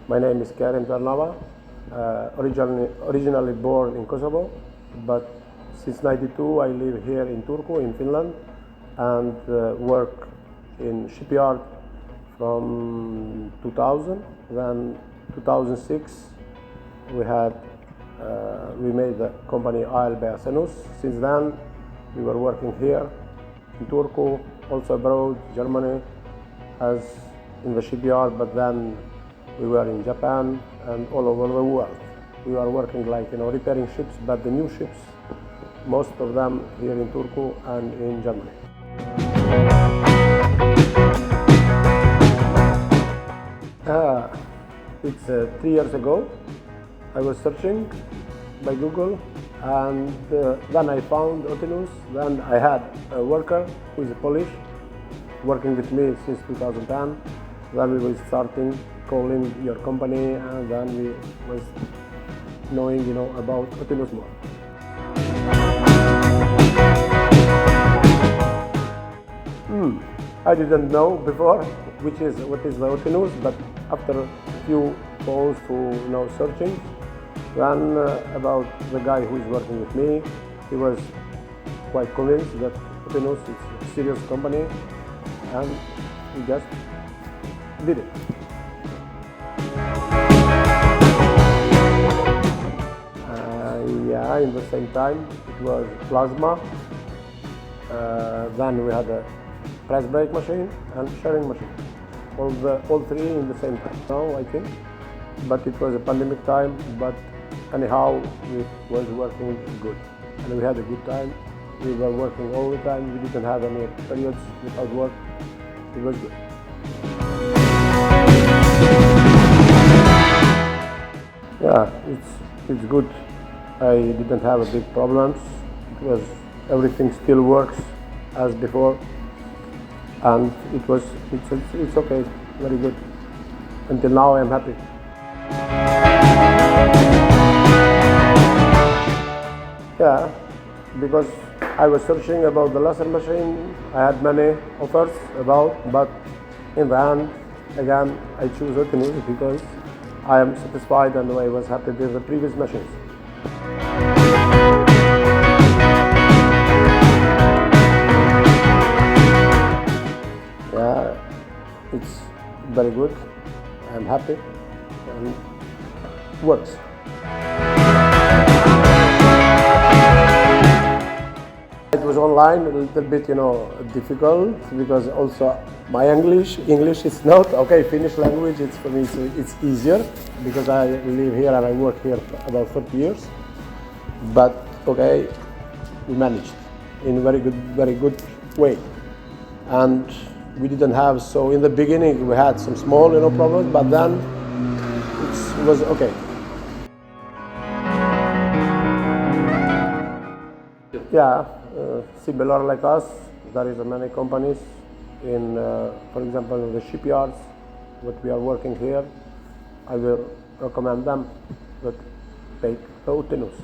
My name is Karen Tarnava, originally born in Kosovo, but since '92 I live here in Turku, in Finland, and work in shipyard from 2000. Then 2006 we made the company ALB-Asennus. Since then we were working here in Turku, also abroad, Germany, as in the shipyard, but then we were in Japan and all over the world. We were working like, repairing ships, but the new ships, most of them here in Turku and in Germany. It's 3 years ago. I was searching by Google, and then I found Otinus. Then I had a worker who is Polish, working with me since 2010. Then we were starting calling your company, and then we was knowing, about Otinus more. I didn't know before what is the Otinus, but after a few calls to searching, then about the guy who is working with me, he was quite convinced that Otinus is a serious company, and we just did it. In the same time it was plasma. Then we had a press brake machine and sharing machine. All three in the same time now, I think. But it was a pandemic time, but anyhow it was working good. And we had a good time. We were working all the time. We didn't have any periods without work. It was good. Yeah, it's good. I didn't have big problems. Everything still works as before, and it's okay, very good. Until now, I'm happy. Yeah, because I was searching about the laser machine. I had many offers but in the end, again, I choose Otinus because I am satisfied and I was happy with the previous machines. Yeah, it's very good. I'm happy and works. It was online, a little bit, difficult because also my English is not okay. Finnish language, it's for me, it's easier because I live here and I work here for about 30 years. But okay, we managed in very good way, and we didn't have, so in the beginning we had some small problems, but then it was okay. Yeah, similar like us, there is many companies in, for example, the shipyards, what we are working here. I will recommend them that take Otinus.